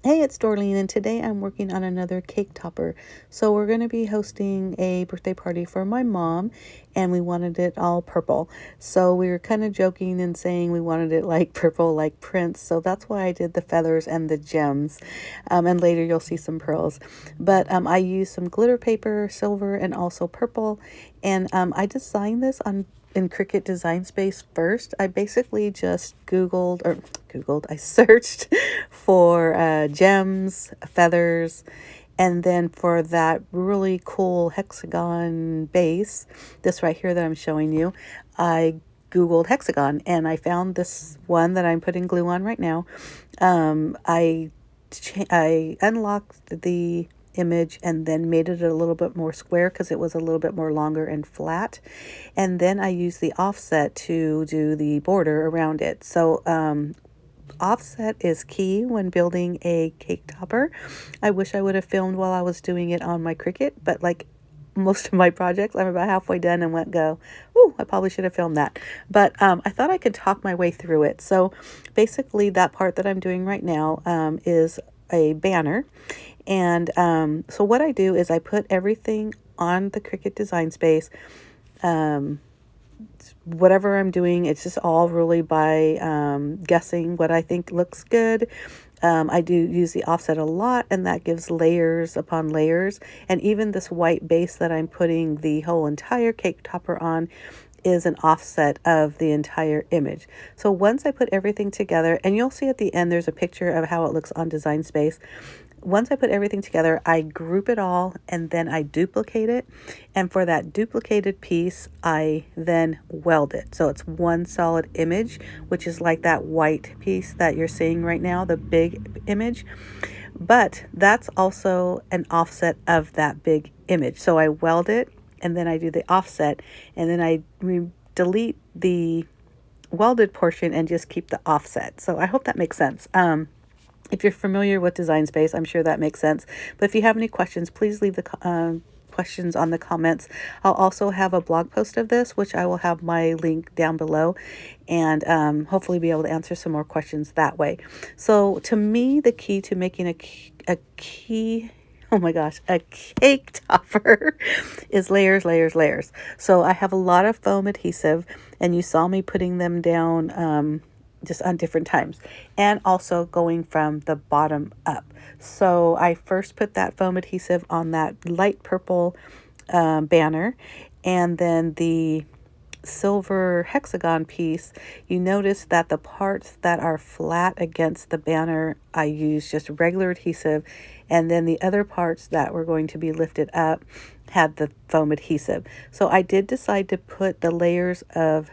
Hey, it's Dorleen, and today I'm working on another cake topper. So we're going to be hosting a birthday party for my mom, and we wanted it all purple. So we were kind of joking and saying we wanted it like purple, like Prince. So that's why I did the feathers and the gems. And later you'll see some pearls. But I used some glitter paper, silver, and also purple. And I designed this on in Cricut Design Space first. I basically just I searched for gems, feathers, and then for that really cool hexagon base, this right here that I'm showing you, I Googled hexagon and I found this one that I'm putting glue on right now. I unlocked the image and then made it a little bit more square because it was a little bit more longer and flat, and then I used the offset to do the border around it. So offset is key when building a cake topper. I wish I would have filmed while I was doing it on my Cricut, but like most of my projects, I'm about halfway done and oh, I probably should have filmed that. But I thought I could talk my way through it. So basically that part that I'm doing right now is a banner. And so what I do is I put everything on the Cricut Design Space. Um, whatever I'm doing, it's just all really by guessing what I think looks good. I do use the offset a lot, and that gives layers upon layers. And even this white base that I'm putting the whole entire cake topper on is an offset of the entire image. So once I put everything together, and you'll see at the end there's a picture of how it looks on Design Space. Once I put everything together, I group it all and then I duplicate it. And for that duplicated piece, I then weld it. So it's one solid image, which is like that white piece that you're seeing right now, the big image. But that's also an offset of that big image. So I weld it and then I do the offset, and then I delete the welded portion and just keep the offset. So I hope that makes sense. If you're familiar with Design Space, I'm sure that makes sense. But if you have any questions, please leave the questions on the comments. I'll also have a blog post of this, which I will have my link down below, and hopefully be able to answer some more questions that way. So to me, the key to making a oh my gosh, a cake topper is layers, layers, layers. So I have a lot of foam adhesive, and you saw me putting them down just on different times, and also going from the bottom up. So I first put that foam adhesive on that light purple banner, and then the silver hexagon piece, you notice that the parts that are flat against the banner, I use just regular adhesive, and then the other parts that were going to be lifted up had the foam adhesive. So I did decide to put the layers of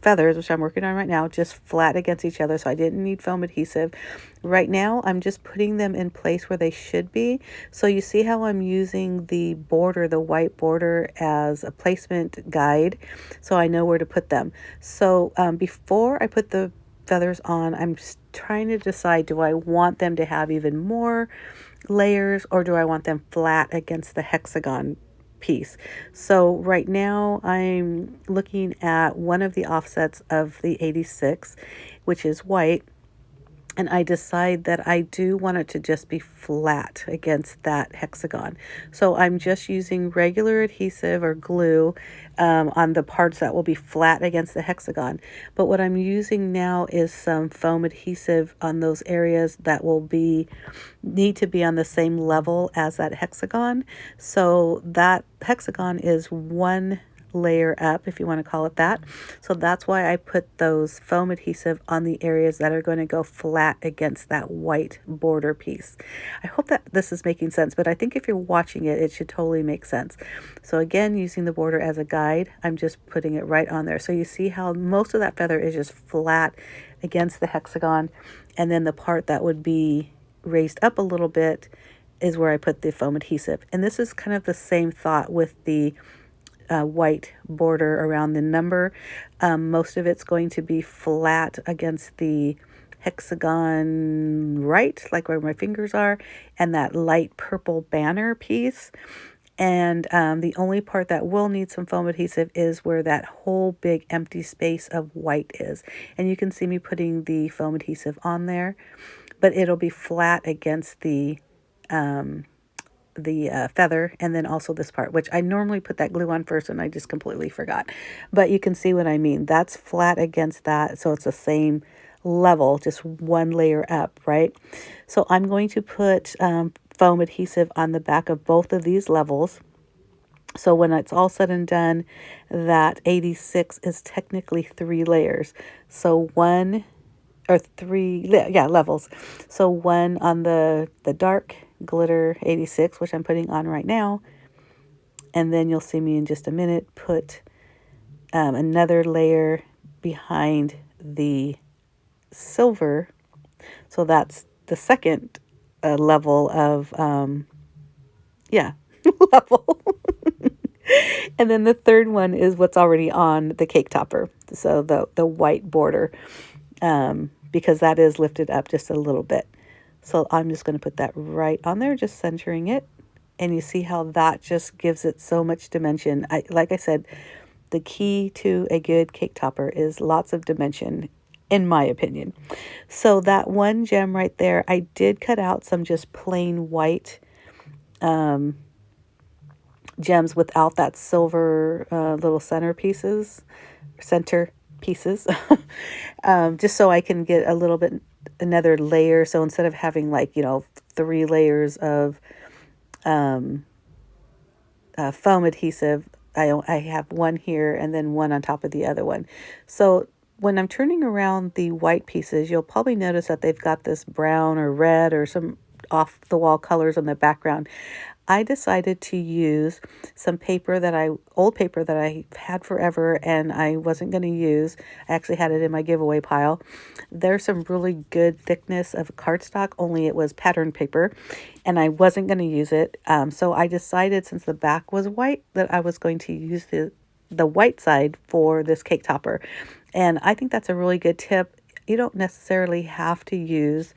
feathers, which I'm working on right now, just flat against each other, so I didn't need foam adhesive. Right now I'm just putting them in place where they should be. So you see how I'm using the border, the white border, as a placement guide, so I know where to put them. So before I put the feathers on, I'm trying to decide, do I want them to have even more layers, or do I want them flat against the hexagon piece? So right now I'm looking at one of the offsets of the 86, which is white, and I decide that I do want it to just be flat against that hexagon. So I'm just using regular adhesive or glue on the parts that will be flat against the hexagon. But what I'm using now is some foam adhesive on those areas that will need to be on the same level as that hexagon. So that hexagon is one layer up, if you want to call it that. So that's why I put those foam adhesive on the areas that are going to go flat against that white border piece. I hope that this is making sense, but I think if you're watching it, it should totally make sense. So again, using the border as a guide, I'm just putting it right on there. So you see how most of that feather is just flat against the hexagon, and then the part that would be raised up a little bit is where I put the foam adhesive. And this is kind of the same thought with the white border around the number. Most of it's going to be flat against the hexagon right, like where my fingers are, and that light purple banner piece. And the only part that will need some foam adhesive is where that whole big empty space of white is. And you can see me putting the foam adhesive on there. but it'll be flat against feather, and then also this part, which I normally put that glue on first and I just completely forgot. But you can see what I mean. That's flat against that, so it's the same level, just one layer up, right? So I'm going to put foam adhesive on the back of both of these levels. So when it's all said and done, that 86 is technically 3 layers. So one or three, yeah, levels. So one on the dark glitter 86, which I'm putting on right now. And then you'll see me in just a minute put another layer behind the silver. So that's the second level of, yeah, level. And then the third one is what's already on the cake topper. So the white border, because that is lifted up just a little bit. So I'm just going to put that right on there, just centering it. And you see how that just gives it so much dimension. Like I said, the key to a good cake topper is lots of dimension, in my opinion. So that one gem right there, I did cut out some just plain white gems without that silver little center pieces, just so I can get a little bit another layer. So instead of having like, 3 layers of foam adhesive, I have one here and then one on top of the other one. So when I'm turning around the white pieces, you'll probably notice that they've got this brown or red or some off the wall colors on the background. I decided to use some old paper that I had forever and I wasn't going to use. I actually had it in my giveaway pile. There's some really good thickness of cardstock, only it was pattern paper and I wasn't going to use it. So I decided, since the back was white, that I was going to use the white side for this cake topper. And I think that's a really good tip. You don't necessarily have to use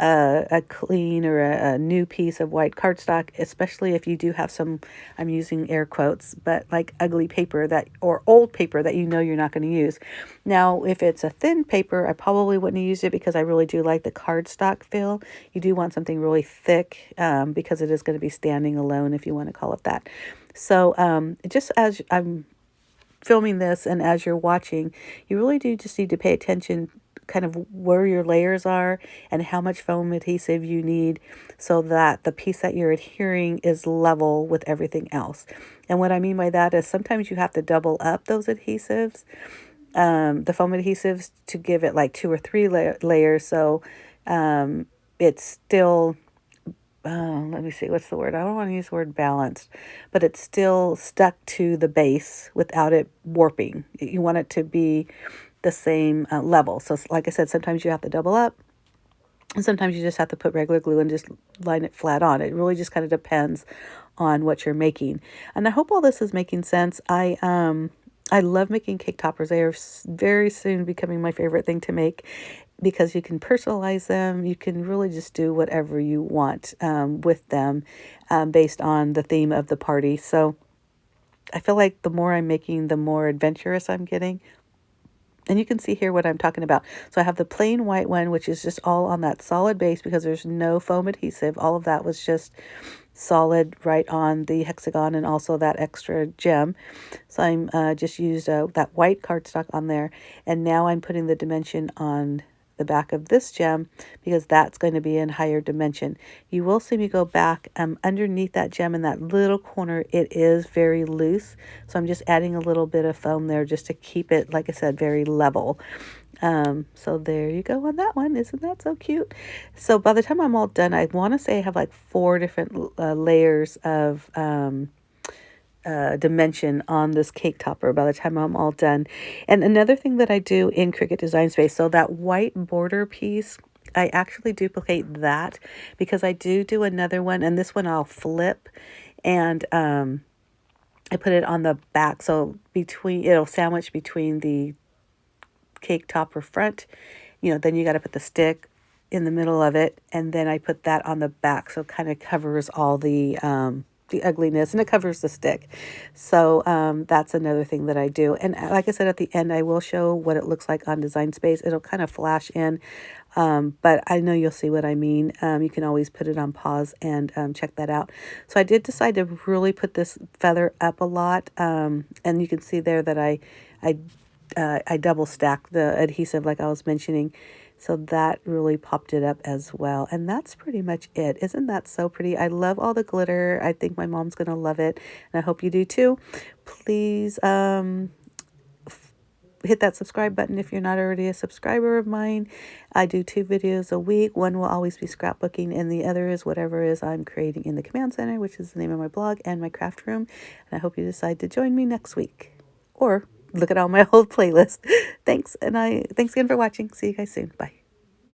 a clean or a new piece of white cardstock, especially if you do have some, I'm using air quotes, but like ugly paper or old paper that you're not going to use. Now, if it's a thin paper, I probably wouldn't use it because I really do like the cardstock feel. You do want something really thick because it is going to be standing alone, if you want to call it that. So just as I'm filming this and as you're watching, you really do just need to pay attention kind of where your layers are and how much foam adhesive you need so that the piece that you're adhering is level with everything else. And what I mean by that is sometimes you have to double up those adhesives, the foam adhesives, to give it like 2 or 3 layers. So it's still, let me see, what's the word? I don't want to use the word balanced, but it's still stuck to the base without it warping. You want it to be the same level. So like I said, sometimes you have to double up and sometimes you just have to put regular glue and just line it flat on. It really just kind of depends on what you're making. And I hope all this is making sense. I love making cake toppers. They are very soon becoming my favorite thing to make because you can personalize them. You can really just do whatever you want with them based on the theme of the party. So I feel like the more I'm making, the more adventurous I'm getting. And you can see here what I'm talking about. So I have the plain white one, which is just all on that solid base because there's no foam adhesive. All of that was just solid right on the hexagon and also that extra gem. So I'm just used that white cardstock on there. And now I'm putting the dimension on the back of this gem because that's going to be in higher dimension. You will see me go back underneath that gem in that little corner. It is very loose, so I'm just adding a little bit of foam there just to keep it, like I said, very level. So there you go on that one. Isn't that so cute? So by the time I'm all done, I want to say I have like 4 different layers of dimension on this cake topper by the time I'm all done. And another thing that I do in Cricut Design Space, so that white border piece, I actually duplicate that because I do another one, and this one I'll flip and I put it on the back, so it'll sandwich between the cake topper front, then you got to put the stick in the middle of it, and then I put that on the back, so it kind of covers all the the ugliness, and it covers the stick. So that's another thing that I do. And like I said, at the end, I will show what it looks like on Design Space. It'll kind of flash in, but I know you'll see what I mean. You can always put it on pause and check that out. So I did decide to really put this feather up a lot, and you can see there that I double stacked the adhesive like I was mentioning. So that really popped it up as well. And that's pretty much it. Isn't that so pretty? I love all the glitter. I think my mom's going to love it. And I hope you do too. Please hit that subscribe button if you're not already a subscriber of mine. I do 2 videos a week. One will always be scrapbooking, and the other is whatever is I'm creating in the Command Center, which is the name of my blog and my craft room. And I hope you decide to join me next week. Or look at all my old playlist. Thanks again for watching. See you guys soon. Bye.